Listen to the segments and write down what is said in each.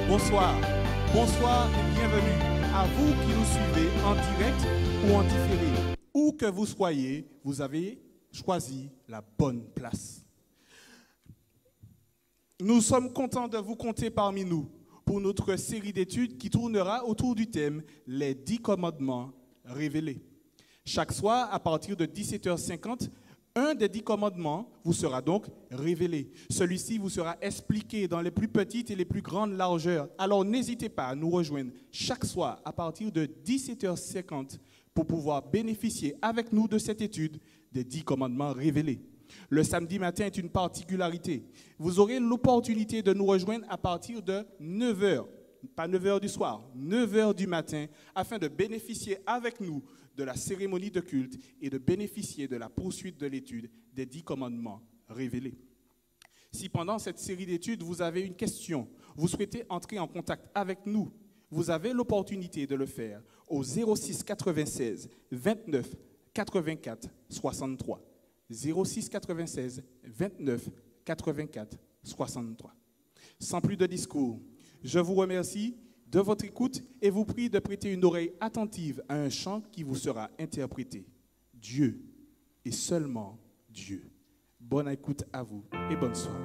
Bonsoir, bonsoir et bienvenue à vous qui nous suivez en direct ou en différé. Où que vous soyez, vous avez choisi la bonne place. Nous sommes contents de vous compter parmi nous pour notre série d'études qui tournera autour du thème « Les 10 commandements révélés ». Chaque soir, à partir de 17h50, un des 10 commandements vous sera donc révélé. Celui-ci vous sera expliqué dans les plus petites et les plus grandes largeurs. Alors n'hésitez pas à nous rejoindre chaque soir à partir de 17h50 pour pouvoir bénéficier avec nous de cette étude des 10 commandements révélés. Le samedi matin est une particularité. Vous aurez l'opportunité de nous rejoindre à partir de 9h, pas 9h du soir, 9h du matin, afin de bénéficier avec nous de la cérémonie de culte et de bénéficier de la poursuite de l'étude des 10 commandements révélés. Si pendant cette série d'études, vous avez une question, vous souhaitez entrer en contact avec nous, vous avez l'opportunité de le faire au 06 96 29 84 63. 06 96 29 84 63. Sans plus de discours, je vous remercie de votre écoute et vous prie de prêter une oreille attentive à un chant qui vous sera interprété. Dieu et seulement Dieu. Bonne écoute à vous et bonne soirée.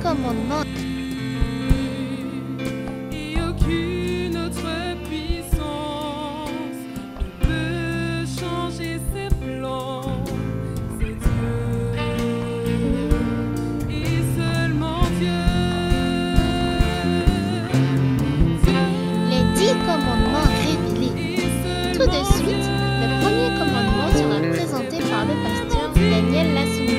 Commandements. Et aucune autre puissance ne peut changer ses plans. C'est Dieu et seulement Dieu. Les 10 commandements révélés. Tout de suite, le premier commandement sera présenté par le pasteur Daniel Lassoumi.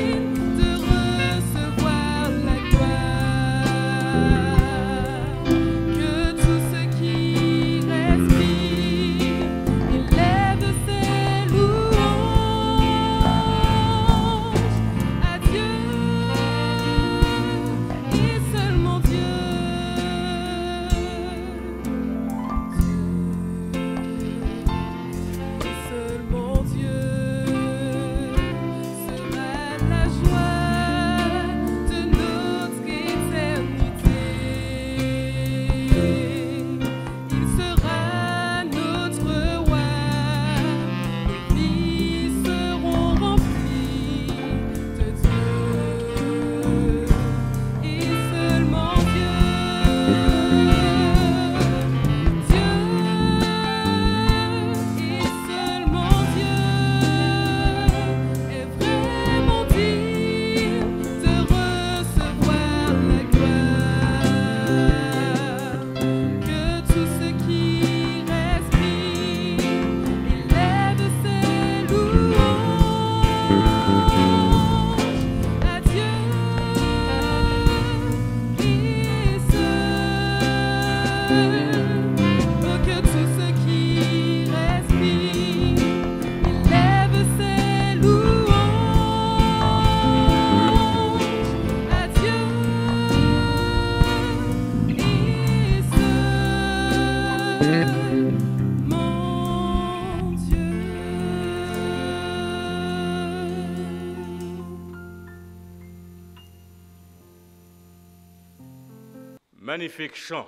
Magnifique chant,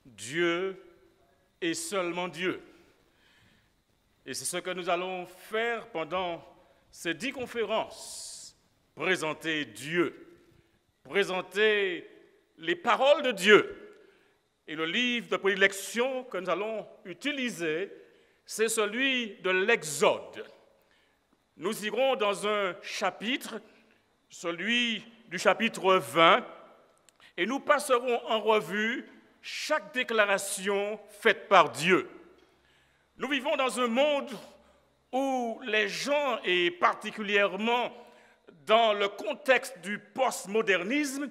Dieu et seulement Dieu. Et c'est ce que nous allons faire pendant ces 10 conférences. Présenter Dieu, présenter les paroles de Dieu, Et le livre de prédilection que nous allons utiliser, c'est celui de l'Exode. Nous irons dans un chapitre, celui du chapitre 20, et nous passerons en revue chaque déclaration faite par Dieu. Nous vivons dans un monde où les gens, et particulièrement dans le contexte du postmodernisme,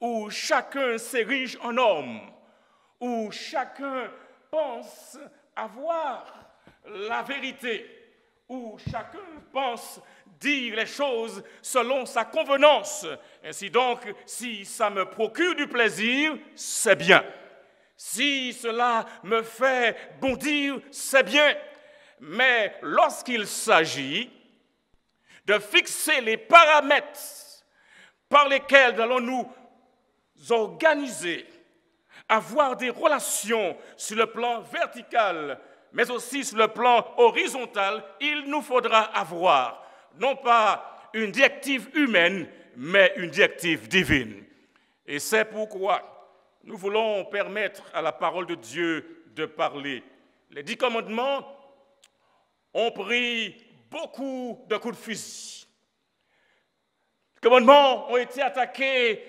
où chacun s'érige en homme, où chacun pense avoir la vérité, où chacun pense dire les choses selon sa convenance. Ainsi donc, si ça me procure du plaisir, c'est bien. Si cela me fait bondir, c'est bien. Mais lorsqu'il s'agit de fixer les paramètres par lesquels nous allons nous organiser, avoir des relations sur le plan vertical, mais aussi sur le plan horizontal, il nous faudra avoir non pas une directive humaine, mais une directive divine. Et c'est pourquoi nous voulons permettre à la parole de Dieu de parler. Les 10 commandements ont pris beaucoup de coups de fusil. Les commandements ont été attaqués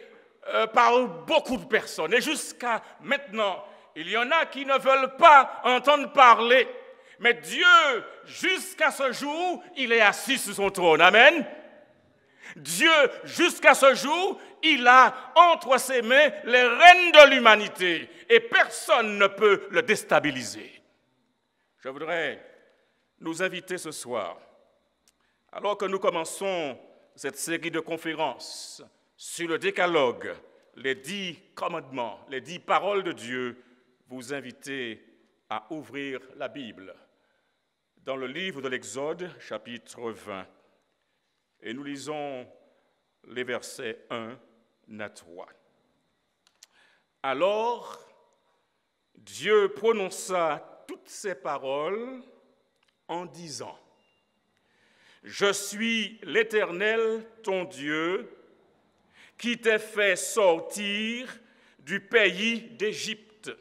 par beaucoup de personnes. Et jusqu'à maintenant, il y en a qui ne veulent pas entendre parler. Mais Dieu, jusqu'à ce jour, il est assis sur son trône. Amen. Dieu, jusqu'à ce jour, il a entre ses mains les rênes de l'humanité. Et personne ne peut le déstabiliser. Je voudrais nous inviter ce soir, alors que nous commençons cette série de conférences sur le décalogue, les 10 commandements, les 10 paroles de Dieu, vous inviter à ouvrir la Bible dans le livre de l'Exode, chapitre 20. Et nous lisons les versets 1 à 3. Alors, Dieu prononça toutes ces paroles en disant: Je suis l'Éternel, ton Dieu, qui t'ai fait sortir du pays d'Égypte,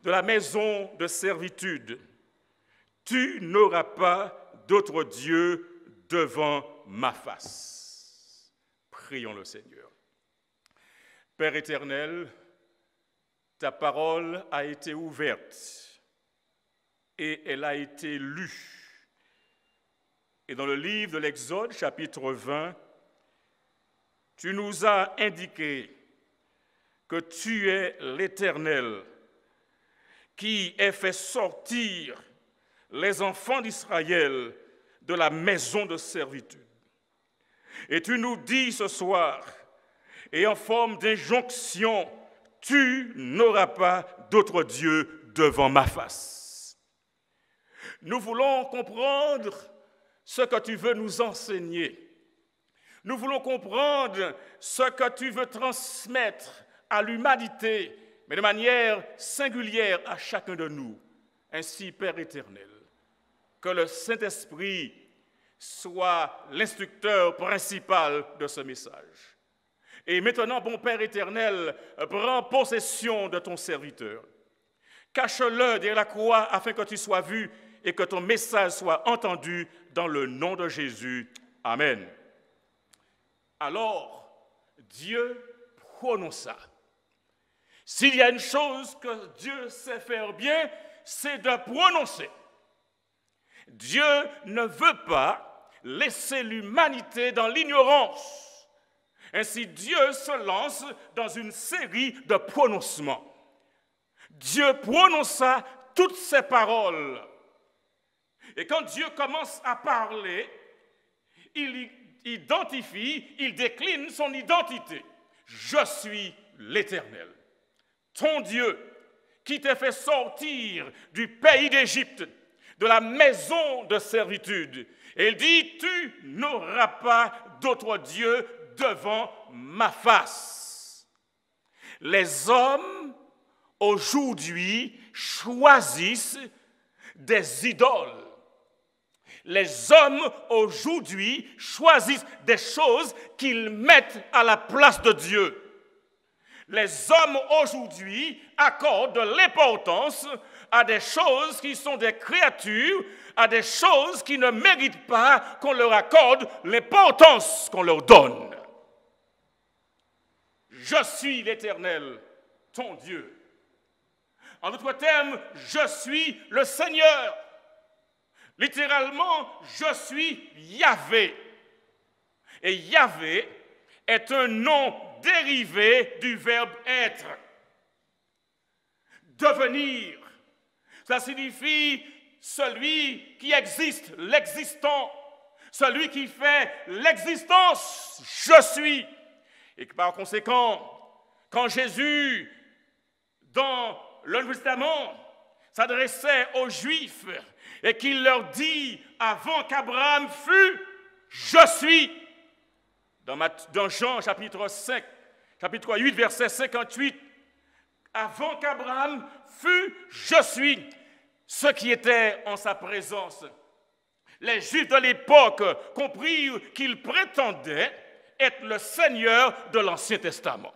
de la maison de servitude. Tu n'auras pas d'autre Dieu devant ma face. Prions le Seigneur. Père éternel, ta parole a été ouverte et elle a été lue. Et dans le livre de l'Exode, chapitre 20, tu nous as indiqué que tu es l'Éternel qui ait fait sortir les enfants d'Israël de la maison de servitude. Et tu nous dis ce soir, et en forme d'injonction, tu n'auras pas d'autre Dieu devant ma face. Nous voulons comprendre ce que tu veux nous enseigner. Nous voulons comprendre ce que tu veux transmettre à l'humanité, mais de manière singulière à chacun de nous. Ainsi, Père éternel, que le Saint-Esprit soit l'instructeur principal de ce message. Et maintenant, bon Père éternel, prends possession de ton serviteur. Cache-le derrière la croix afin que tu sois vu et que ton message soit entendu dans le nom de Jésus. Amen. Alors, Dieu prononça. S'il y a une chose que Dieu sait faire bien, c'est de prononcer. Dieu ne veut pas laisser l'humanité dans l'ignorance. Ainsi, Dieu se lance dans une série de prononcements. Dieu prononça toutes ces paroles. Et quand Dieu commence à parler, il identifie, il décline son identité. Je suis l'Éternel, ton Dieu, qui t'a fait sortir du pays d'Égypte, de la maison de servitude. Et il dit, tu n'auras pas d'autre Dieu devant ma face. Les hommes, aujourd'hui, choisissent des idoles. Les hommes, aujourd'hui, choisissent des choses qu'ils mettent à la place de Dieu. Les hommes aujourd'hui accordent de l'importance à des choses qui sont des créatures, à des choses qui ne méritent pas qu'on leur accorde l'importance qu'on leur donne. Je suis l'Éternel, ton Dieu. En d'autres termes, je suis le Seigneur. Littéralement, je suis Yahvé. Et Yahvé est un nom dérivé du verbe être. Devenir, ça signifie celui qui existe, l'existant, celui qui fait l'existence, je suis. Et que par conséquent, quand Jésus, dans le Nouveau Testament, s'adressait aux Juifs et qu'il leur dit, avant qu'Abraham fût, je suis. Dans Jean chapitre 5, chapitre 8, verset 58, avant qu'Abraham fût, je suis, ce qui était en sa présence. Les Juifs de l'époque comprirent qu'il prétendait être le Seigneur de l'Ancien Testament.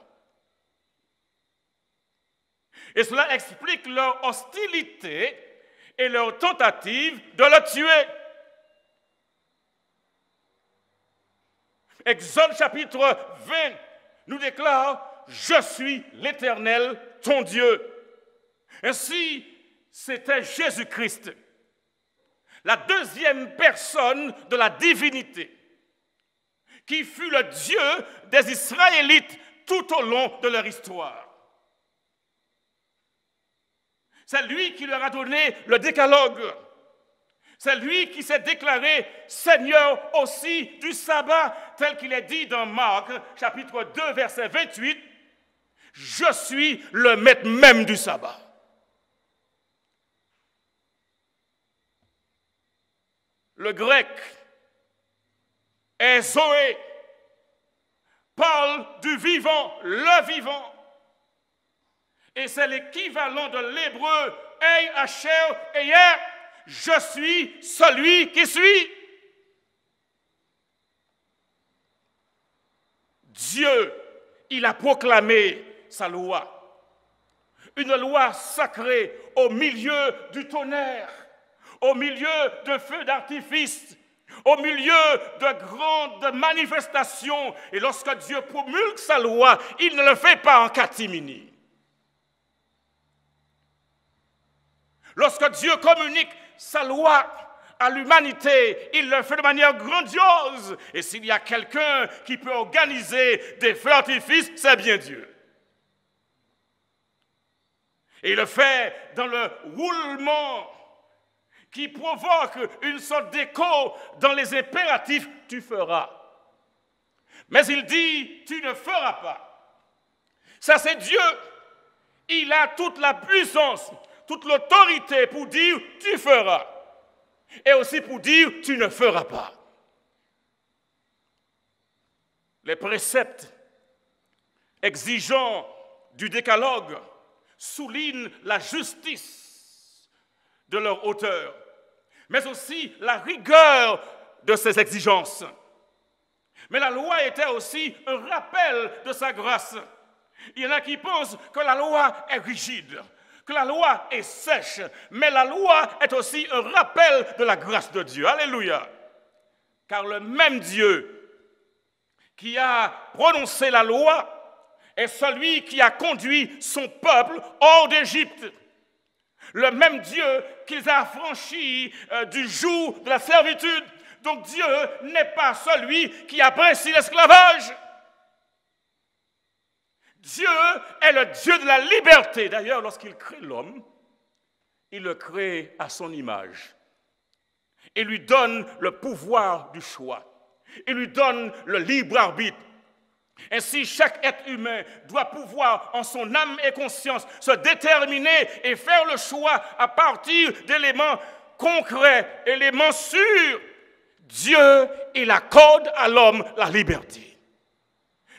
Et cela explique leur hostilité et leur tentative de le tuer. Exode chapitre 20 nous déclare « Je suis l'Éternel, ton Dieu ». Ainsi, c'était Jésus-Christ, la deuxième personne de la divinité, qui fut le Dieu des Israélites tout au long de leur histoire. C'est lui qui leur a donné le décalogue. C'est lui qui s'est déclaré Seigneur aussi du sabbat, tel qu'il est dit dans Marc, chapitre 2, verset 28. « Je suis le maître même du sabbat. » Le grec « Zoé » parle du vivant, le vivant. Et c'est l'équivalent de l'hébreu « Ei, Asher, Eyer ». Je suis celui qui suis. Dieu, il a proclamé sa loi. Une loi sacrée au milieu du tonnerre, au milieu de feux d'artifice, au milieu de grandes manifestations. Et lorsque Dieu promulgue sa loi, il ne le fait pas en catimini. Lorsque Dieu communique sa loi à l'humanité, il le fait de manière grandiose. Et s'il y a quelqu'un qui peut organiser des feux d'artifice, c'est bien Dieu. Et il le fait dans le roulement qui provoque une sorte d'écho dans les impératifs « tu feras ». Mais il dit « tu ne feras pas ». Ça, c'est Dieu. Il a toute la puissance, toute l'autorité pour dire « tu feras » et aussi pour dire « tu ne feras pas ». Les préceptes exigeants du décalogue soulignent la justice de leur auteur, mais aussi la rigueur de ses exigences. Mais la loi était aussi un rappel de sa grâce. Il y en a qui pensent que la loi est rigide, que la loi est sèche, mais la loi est aussi un rappel de la grâce de Dieu. Alléluia! Car le même Dieu qui a prononcé la loi est celui qui a conduit son peuple hors d'Égypte. Le même Dieu qui les a affranchis du joug de la servitude. Donc Dieu n'est pas celui qui a apprécie l'esclavage. Dieu est le Dieu de la liberté. D'ailleurs, lorsqu'il crée l'homme, il le crée à son image. Il lui donne le pouvoir du choix. Il lui donne le libre arbitre. Ainsi, chaque être humain doit pouvoir, en son âme et conscience, se déterminer et faire le choix à partir d'éléments concrets, éléments sûrs. Dieu, il accorde à l'homme la liberté.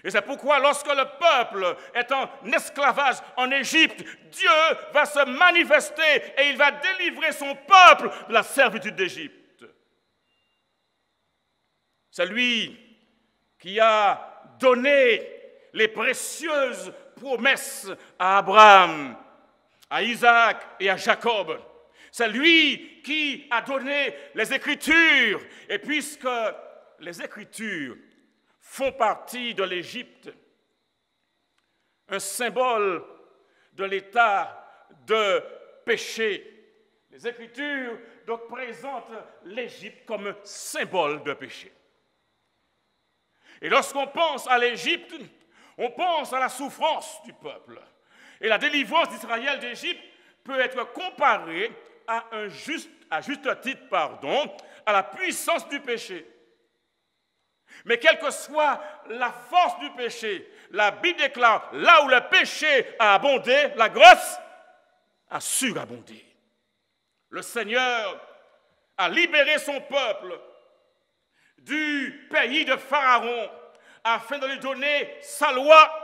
Et c'est pourquoi lorsque le peuple est en esclavage en Égypte, Dieu va se manifester et il va délivrer son peuple de la servitude d'Égypte. C'est lui qui a donné les précieuses promesse à Abraham, à Isaac et à Jacob. C'est lui qui a donné les Écritures. Et puisque les Écritures font partie de l'Égypte, un symbole de l'état de péché, les Écritures donc présentent l'Égypte comme un symbole de péché. Et lorsqu'on pense à l'Égypte, on pense à la souffrance du peuple. Et la délivrance d'Israël d'Égypte peut être comparée à juste titre, à la puissance du péché. Mais quelle que soit la force du péché, la Bible déclare, là où le péché a abondé, la grâce a surabondé. Le Seigneur a libéré son peuple du pays de Pharaon afin de lui donner sa loi.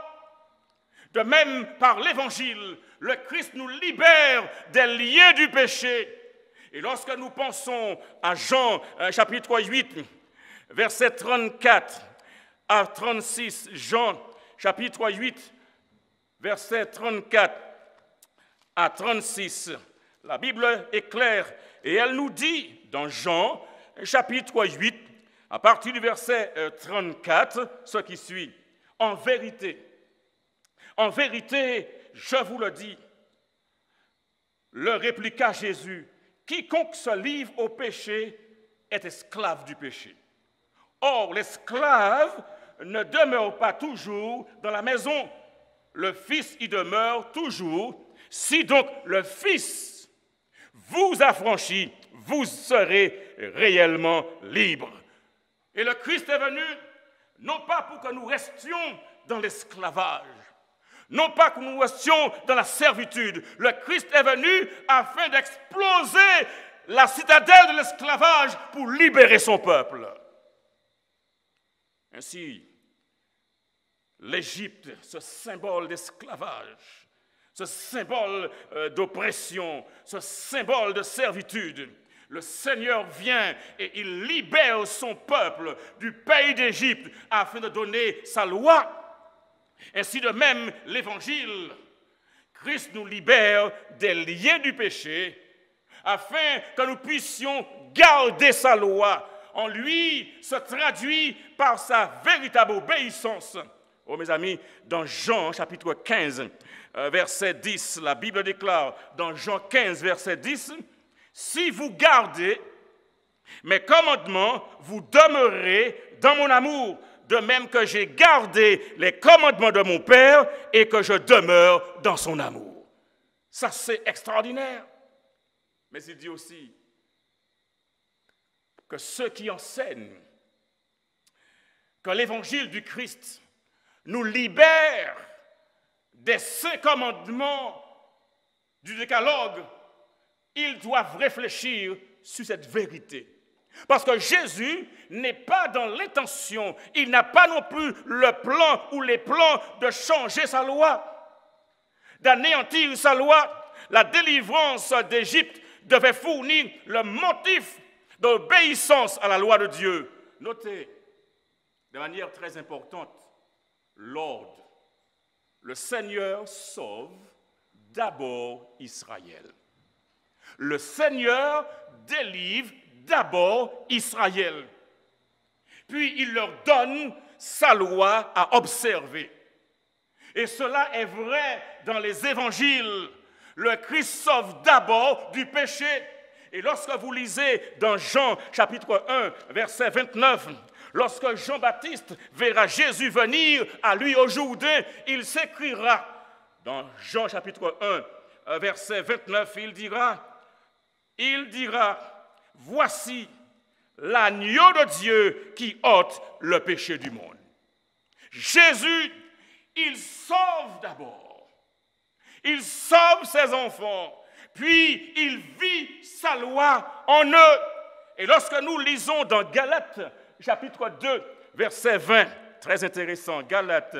De même, par l'Évangile, le Christ nous libère des liens du péché. Et lorsque nous pensons à Jean chapitre 8, versets 34 à 36, Jean chapitre 8, versets 34 à 36, la Bible est claire et elle nous dit dans Jean chapitre 8, à partir du verset 34, ce qui suit, en vérité, je vous le dis, leur répliqua Jésus, quiconque se livre au péché est esclave du péché. Or, l'esclave ne demeure pas toujours dans la maison, le Fils y demeure toujours. Si donc le Fils vous affranchit, vous serez réellement libres. Et le Christ est venu, non pas pour que nous restions dans l'esclavage, non pas que nous restions dans la servitude. Le Christ est venu afin d'exploser la citadelle de l'esclavage pour libérer son peuple. Ainsi, l'Égypte, ce symbole d'esclavage, ce symbole d'oppression, ce symbole de servitude, le Seigneur vient et il libère son peuple du pays d'Égypte afin de donner sa loi. Ainsi de même, l'Évangile, Christ nous libère des liens du péché afin que nous puissions garder sa loi. En lui se traduit par sa véritable obéissance. Oh mes amis, dans Jean chapitre 15, verset 10, la Bible déclare dans Jean 15, verset 10, « Si vous gardez mes commandements, vous demeurerez dans mon amour, de même que j'ai gardé les commandements de mon Père et que je demeure dans son amour. » Ça, c'est extraordinaire. Mais il dit aussi que ceux qui enseignent que l'évangile du Christ nous libère des 5 commandements du décalogue, ils doivent réfléchir sur cette vérité. Parce que Jésus n'est pas dans l'intention, il n'a pas non plus le plan ou les plans de changer sa loi, d'anéantir sa loi. La délivrance d'Égypte devait fournir le motif d'obéissance à la loi de Dieu. Notez de manière très importante l'ordre. Le Seigneur sauve d'abord Israël. Le Seigneur délivre d'abord Israël. Puis il leur donne sa loi à observer. Et cela est vrai dans les évangiles. Le Christ sauve d'abord du péché. Et lorsque vous lisez dans Jean chapitre 1, verset 29, lorsque Jean-Baptiste verra Jésus venir à lui au Jourdain, il s'écrira, dans Jean chapitre 1, verset 29, il dira, voici l'agneau de Dieu qui ôte le péché du monde. Jésus, il sauve d'abord. Il sauve ses enfants. Puis il vit sa loi en eux. Et lorsque nous lisons dans Galates, chapitre 2, verset 20, très intéressant, Galates,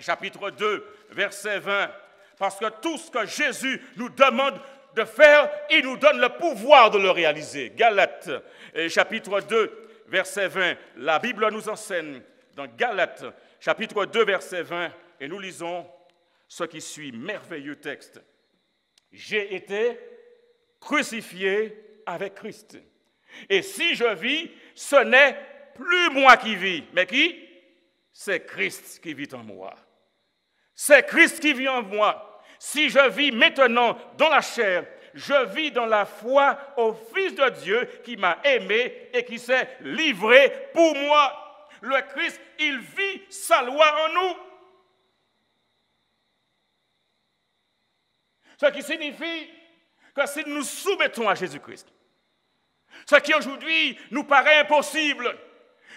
chapitre 2, verset 20, parce que tout ce que Jésus nous demande de faire, il nous donne le pouvoir de le réaliser. Galates, chapitre 2, verset 20, la Bible nous enseigne, dans Galates, chapitre 2, verset 20, et nous lisons, ce qui suit, merveilleux texte. J'ai été crucifié avec Christ. Et si je vis, ce n'est plus moi qui vis, mais qui? C'est Christ qui vit en moi. C'est Christ qui vit en moi. Si je vis maintenant dans la chair, je vis dans la foi au Fils de Dieu qui m'a aimé et qui s'est livré pour moi. Le Christ, il vit sa loi en nous. Ce qui signifie que si nous nous soumettons à Jésus-Christ, ce qui aujourd'hui nous paraît impossible,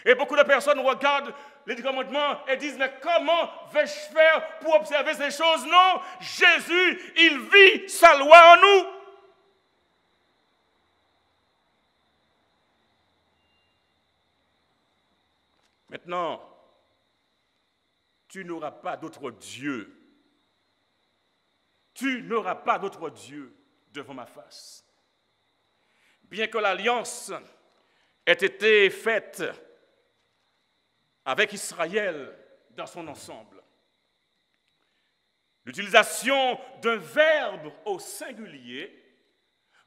et beaucoup de personnes regardent les 10 commandements et disent, mais comment vais-je faire pour observer ces choses? Non, Jésus, il vit sa loi en nous. Maintenant, tu n'auras pas d'autre Dieu. Tu n'auras pas d'autre Dieu devant ma face. Bien que l'alliance ait été faite avec Israël dans son ensemble, l'utilisation d'un verbe au singulier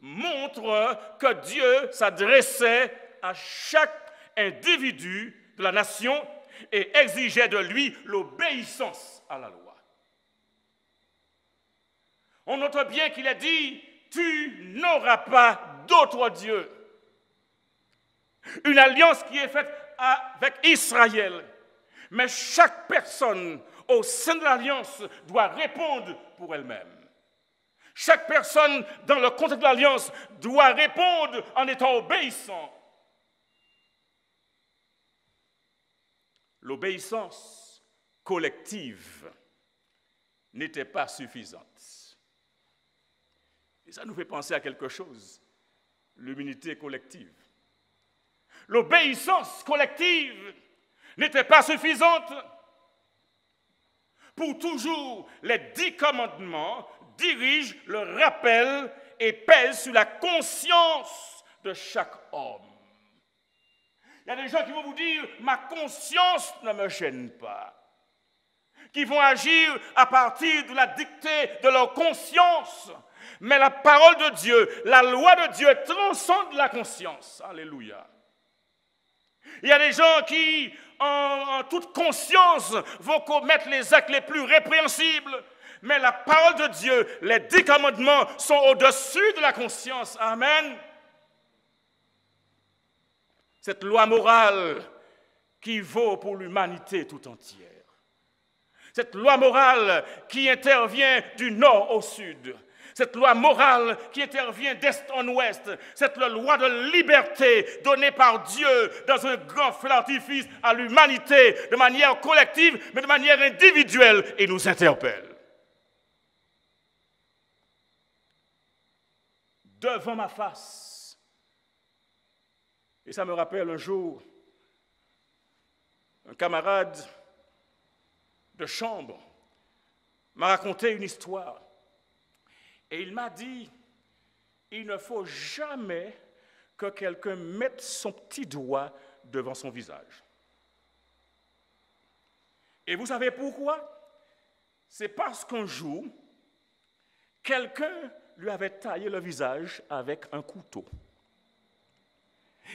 montre que Dieu s'adressait à chaque individu de la nation et exigeait de lui l'obéissance à la loi. On note bien qu'il a dit « Tu n'auras pas d'autre Dieu ». Une alliance qui est faite avec Israël. Mais chaque personne au sein de l'alliance doit répondre pour elle-même. Chaque personne dans le contexte de l'alliance doit répondre en étant obéissant. L'obéissance collective n'était pas suffisante. Et ça nous fait penser à quelque chose, l'humilité collective. L'obéissance collective n'était pas suffisante. Pour toujours, les 10 commandements dirigent le rappel et pèsent sur la conscience de chaque homme. Il y a des gens qui vont vous dire « ma conscience ne me gêne pas », qui vont agir à partir de la dictée de leur conscience. Mais la parole de Dieu, la loi de Dieu transcende la conscience. Alléluia. Il y a des gens qui, en toute conscience, vont commettre les actes les plus répréhensibles. Mais la parole de Dieu, les 10 commandements sont au-dessus de la conscience. Amen. Cette loi morale qui vaut pour l'humanité tout entière. Cette loi morale qui intervient du nord au sud. Cette loi morale qui intervient d'est en ouest. Cette loi de liberté donnée par Dieu dans un grand feu d'artifice à l'humanité de manière collective, mais de manière individuelle, et nous interpelle. Devant ma face. Et ça me rappelle un jour, un camarade de chambre m'a raconté une histoire. Et il m'a dit, il ne faut jamais que quelqu'un mette son petit doigt devant son visage. Et vous savez pourquoi? C'est parce qu'un jour, quelqu'un lui avait taillé le visage avec un couteau.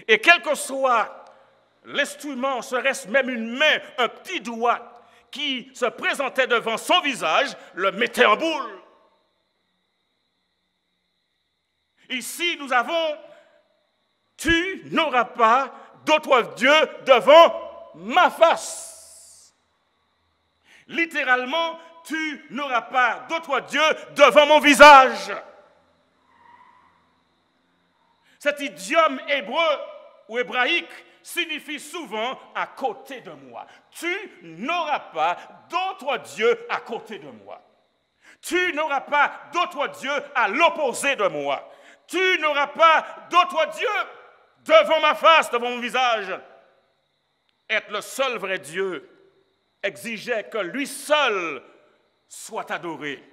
Et quel que soit l'instrument, serait-ce même une main, un petit doigt qui se présentait devant son visage, le mettait en boule. Ici, nous avons « Tu n'auras pas d'autre Dieu devant ma face ». Littéralement, « Tu n'auras pas d'autre Dieu devant mon visage ». Cet idiome hébreu ou hébraïque signifie souvent « à côté de moi ». Tu n'auras pas d'autre Dieu à côté de moi. Tu n'auras pas d'autre Dieu à l'opposé de moi. Tu n'auras pas d'autre Dieu devant ma face, devant mon visage. Être le seul vrai Dieu exigeait que lui seul soit adoré.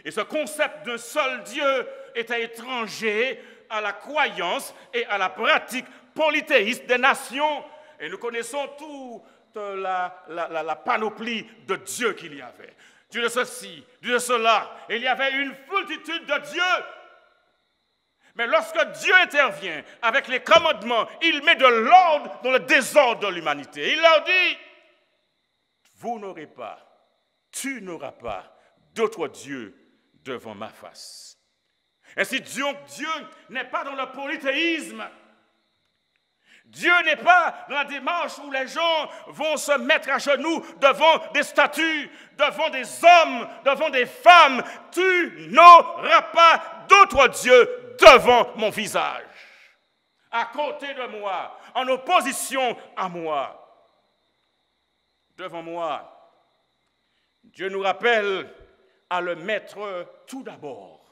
Et ce concept d'un seul Dieu était étranger à la croyance et à la pratique polythéiste des nations. Et nous connaissons toute la panoplie de dieux qu'il y avait. Dieu de ceci, Dieu de cela. Et il y avait une multitude de dieux. Mais lorsque Dieu intervient avec les commandements, il met de l'ordre dans le désordre de l'humanité. Il leur dit, vous n'aurez pas, tu n'auras pas d'autre Dieu devant ma face. Ainsi, Dieu n'est pas dans le polythéisme. Dieu n'est pas dans la démarche où les gens vont se mettre à genoux devant des statues, devant des hommes, devant des femmes. Tu n'auras pas d'autre Dieu devant mon visage, à côté de moi, en opposition à moi. Devant moi, Dieu nous rappelle à le mettre tout d'abord.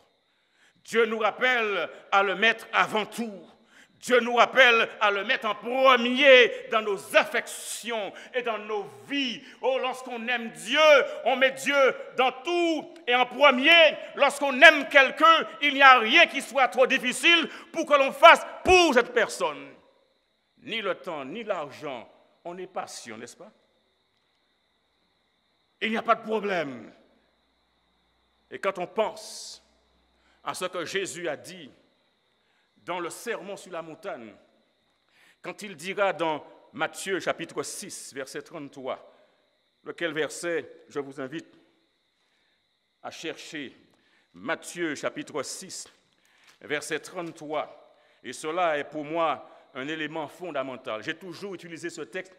Dieu nous rappelle à le mettre avant tout. Dieu nous rappelle à le mettre en premier dans nos affections et dans nos vies. Oh, lorsqu'on aime Dieu, on met Dieu dans tout et en premier. Lorsqu'on aime quelqu'un, il n'y a rien qui soit trop difficile pour que l'on fasse pour cette personne. Ni le temps, ni l'argent. On est patient, n'est-ce pas? Il n'y a pas de problème. Et quand on pense à ce que Jésus a dit dans le sermon sur la montagne, quand il dira dans Matthieu chapitre 6, verset 33, lequel verset je vous invite à chercher, Matthieu chapitre 6, verset 33, et cela est pour moi un élément fondamental. J'ai toujours utilisé ce texte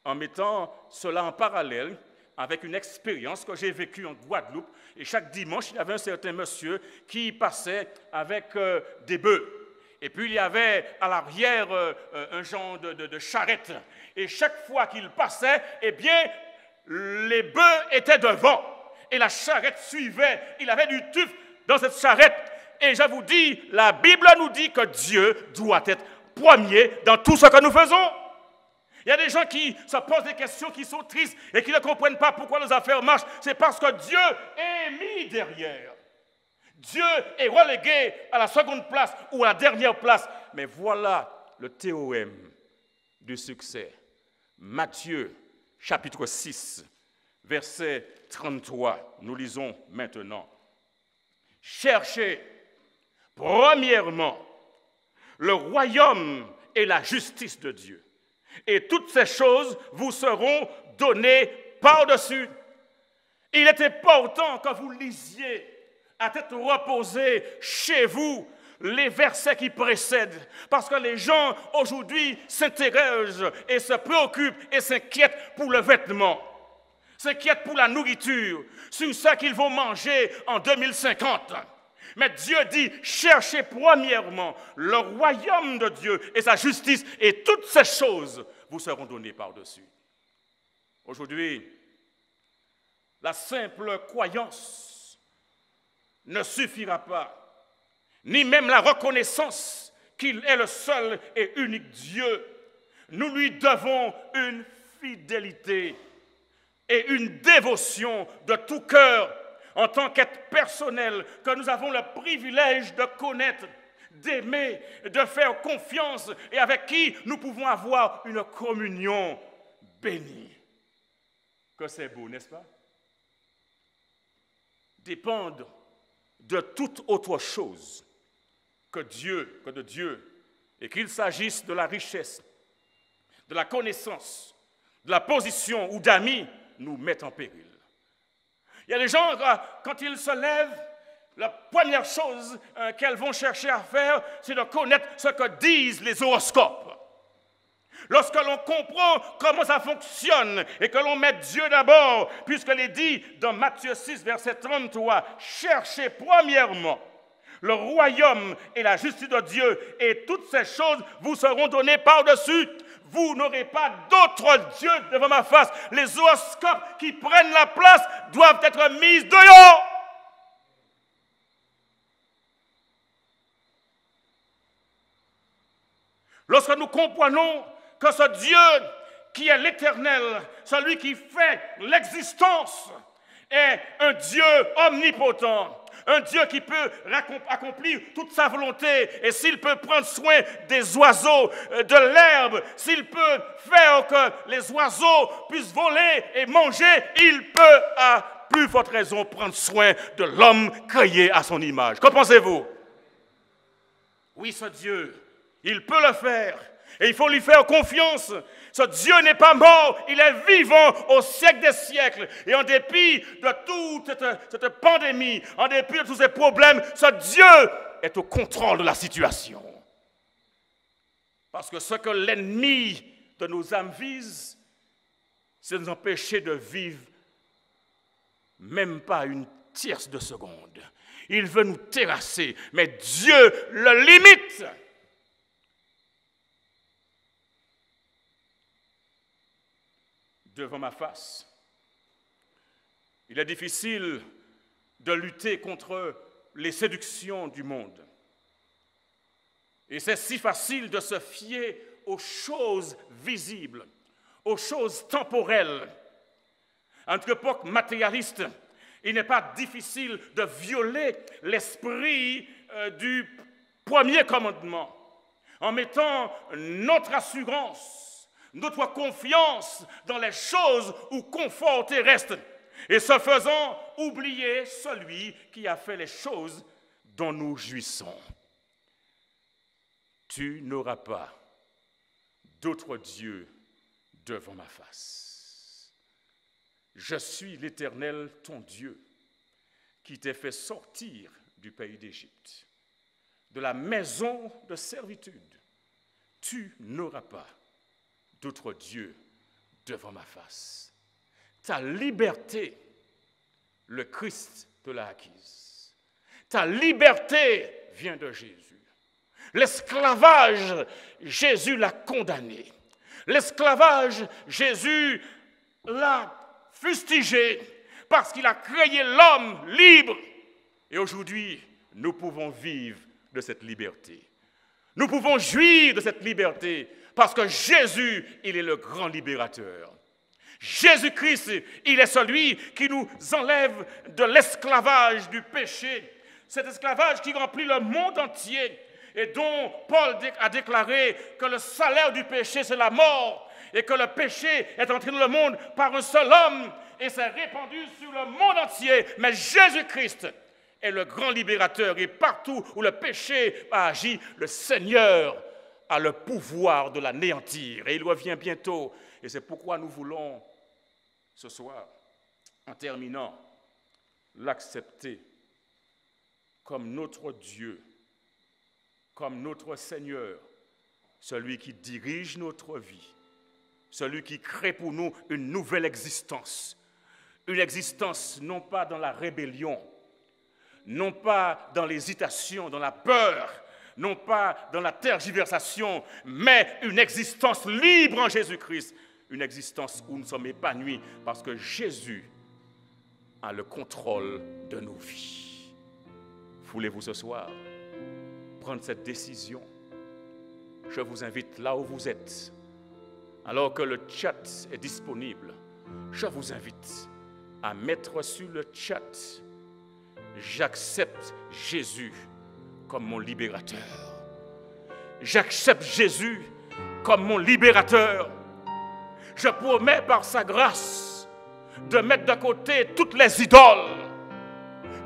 en mettant cela en parallèle avec une expérience que j'ai vécue en Guadeloupe, et chaque dimanche, il y avait un certain monsieur qui passait avec des bœufs. Et puis il y avait à l'arrière un genre de charrette. Et chaque fois qu'il passait, eh bien, les bœufs étaient devant. Et la charrette suivait. Il avait du tuf dans cette charrette. Et je vous dis, la Bible nous dit que Dieu doit être premier dans tout ce que nous faisons. Il y a des gens qui se posent des questions, qui sont tristes et qui ne comprennent pas pourquoi les affaires marchent. C'est parce que Dieu est mis derrière. Dieu est relégué à la seconde place ou à la dernière place. Mais voilà le théorème du succès. Matthieu, chapitre 6, verset 33. Nous lisons maintenant. Cherchez premièrement le royaume et la justice de Dieu. Et toutes ces choses vous seront données par-dessus. Il est important que vous lisiez à tête reposée chez vous les versets qui précèdent. Parce que les gens aujourd'hui s'interrogent et se préoccupent et s'inquiètent pour le vêtement, s'inquiètent pour la nourriture, sur ce qu'ils vont manger en 2050. Mais Dieu dit, cherchez premièrement le royaume de Dieu et sa justice, et toutes ces choses vous seront données par-dessus. Aujourd'hui, la simple croyance ne suffira pas, ni même la reconnaissance qu'il est le seul et unique Dieu. Nous lui devons une fidélité et une dévotion de tout cœur, en tant qu'être personnel, que nous avons le privilège de connaître, d'aimer, de faire confiance et avec qui nous pouvons avoir une communion bénie. Que c'est beau, n'est-ce pas? Dépendre de toute autre chose que de Dieu, et qu'il s'agisse de la richesse, de la connaissance, de la position ou d'amis, nous mettent en péril. Il y a des gens, quand ils se lèvent, la première chose qu'elles vont chercher à faire, c'est de connaître ce que disent les horoscopes. Lorsque l'on comprend comment ça fonctionne et que l'on met Dieu d'abord, puisqu'il est dit dans Matthieu 6, verset 33, « Cherchez premièrement le royaume et la justice de Dieu, et toutes ces choses vous seront données par-dessus. Vous n'aurez pas d'autre Dieu devant ma face. Les horoscopes qui prennent la place doivent être mis dehors. » Lorsque nous comprenons que ce Dieu qui est l'éternel, celui qui fait l'existence, est un Dieu omnipotent, un Dieu qui peut accomplir toute sa volonté, et s'il peut prendre soin des oiseaux, de l'herbe, s'il peut faire que les oiseaux puissent voler et manger, il peut à plus forte raison prendre soin de l'homme créé à son image. Qu'en pensez-vous? Oui, ce Dieu, il peut le faire. Et il faut lui faire confiance. Ce Dieu n'est pas mort, il est vivant au siècle des siècles. Et en dépit de toute cette pandémie, en dépit de tous ces problèmes, ce Dieu est au contrôle de la situation. Parce que ce que l'ennemi de nos âmes vise, c'est de nous empêcher de vivre même pas une tierce de seconde. Il veut nous terrasser, mais Dieu le limite. Devant ma face, il est difficile de lutter contre les séductions du monde. Et c'est si facile de se fier aux choses visibles, aux choses temporelles. En notre époque matérialiste, il n'est pas difficile de violer l'esprit du premier commandement en mettant notre assurance, notre confiance dans les choses ou confort terrestre et ce faisant oublier celui qui a fait les choses dont nous jouissons. Tu n'auras pas d'autre Dieu devant ma face. Je suis l'Éternel, ton Dieu, qui t'ai fait sortir du pays d'Égypte, de la maison de servitude. Tu n'auras pas d'autre Dieu devant ma face. Ta liberté, le Christ te l'a acquise. Ta liberté vient de Jésus. L'esclavage, Jésus l'a condamné. L'esclavage, Jésus l'a fustigé parce qu'il a créé l'homme libre. Et aujourd'hui, nous pouvons vivre de cette liberté. Nous pouvons jouir de cette liberté parce que Jésus, il est le grand libérateur. Jésus-Christ, il est celui qui nous enlève de l'esclavage du péché. Cet esclavage qui remplit le monde entier et dont Paul a déclaré que le salaire du péché, c'est la mort et que le péché est entré dans le monde par un seul homme et s'est répandu sur le monde entier. Mais Jésus-Christ est le grand libérateur et partout où le péché a agi, le Seigneur a le pouvoir de l'anéantir et il revient bientôt. Et c'est pourquoi nous voulons ce soir, en terminant, l'accepter comme notre Dieu, comme notre Seigneur, celui qui dirige notre vie, celui qui crée pour nous une nouvelle existence. Une existence non pas dans la rébellion, non pas dans l'hésitation, dans la peur, non pas dans la tergiversation, mais une existence libre en Jésus-Christ, une existence où nous sommes épanouis parce que Jésus a le contrôle de nos vies. Voulez-vous ce soir prendre cette décision? Je vous invite là où vous êtes, alors que le chat est disponible, je vous invite à mettre sur le chat « J'accepte Jésus comme mon libérateur. J'accepte Jésus comme mon libérateur. Je promets par sa grâce de mettre de côté toutes les idoles,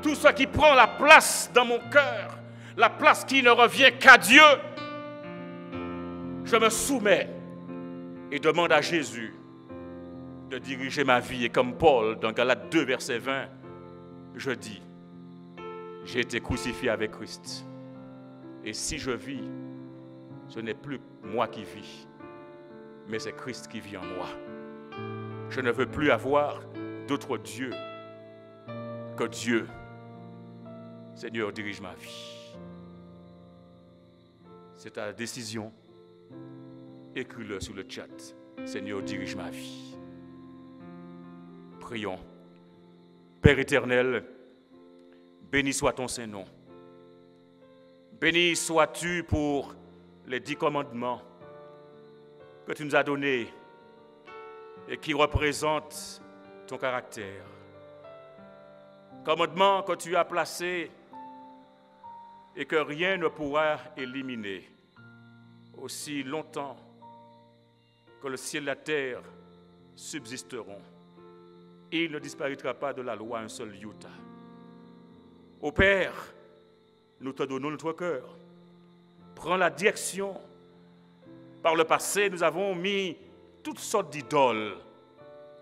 tout ce qui prend la place dans mon cœur, la place qui ne revient qu'à Dieu. Je me soumets et demande à Jésus de diriger ma vie. Et comme Paul, dans Galates 2, verset 20, je dis, j'ai été crucifié avec Christ. Et si je vis, ce n'est plus moi qui vis, mais c'est Christ qui vit en moi. Je ne veux plus avoir d'autre Dieu que Dieu. Seigneur, dirige ma vie. C'est ta décision. Écris-le sur le chat. Seigneur, dirige ma vie. Prions. Père éternel, béni soit ton Saint-Nom. Béni sois-tu pour les 10 commandements que tu nous as donnés et qui représentent ton caractère. Commandements que tu as placés et que rien ne pourra éliminer aussi longtemps que le ciel et la terre subsisteront. il ne disparaîtra pas de la loi un seul iota. Ô Père, nous te donnons notre cœur. Prends la direction. Par le passé, nous avons mis toutes sortes d'idoles,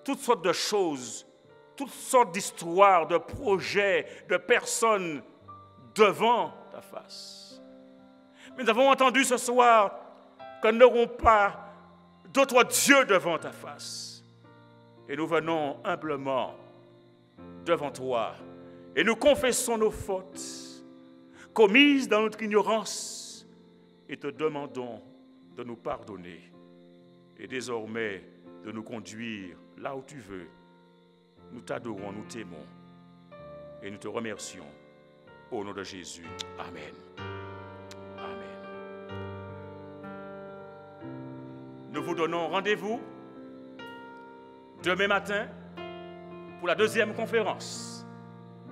toutes sortes de choses, toutes sortes d'histoires, de projets, de personnes devant ta face. Mais nous avons entendu ce soir que nous n'aurons pas d'autre Dieu devant ta face. Et nous venons humblement devant toi et nous confessons nos fautes commises dans notre ignorance et te demandons de nous pardonner et désormais de nous conduire là où tu veux. Nous t'adorons, nous t'aimons et nous te remercions au nom de Jésus. Amen. Amen. Nous vous donnons rendez-vous demain matin pour la deuxième conférence.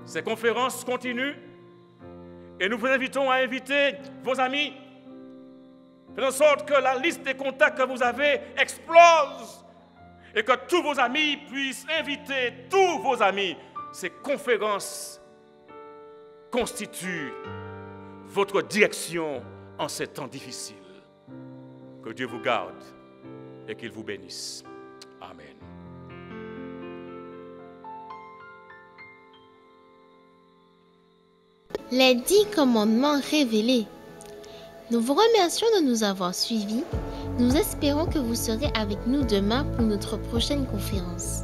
Ces conférences continuent et nous vous invitons à inviter vos amis. Faites en sorte que la liste des contacts que vous avez explose et que tous vos amis puissent inviter tous vos amis. Ces conférences constituent votre direction en ces temps difficiles. Que Dieu vous garde et qu'il vous bénisse. Amen. Les 10 commandements révélés. Nous vous remercions de nous avoir suivis. Nous espérons que vous serez avec nous demain pour notre prochaine conférence.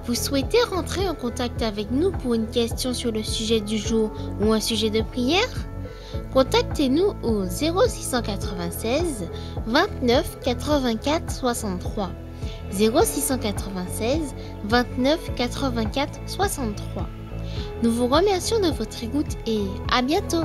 Vous souhaitez rentrer en contact avec nous pour une question sur le sujet du jour ou un sujet de prière? Contactez-nous au 0696 29 84 63. 0696 29 84 63. Nous vous remercions de votre écoute et à bientôt.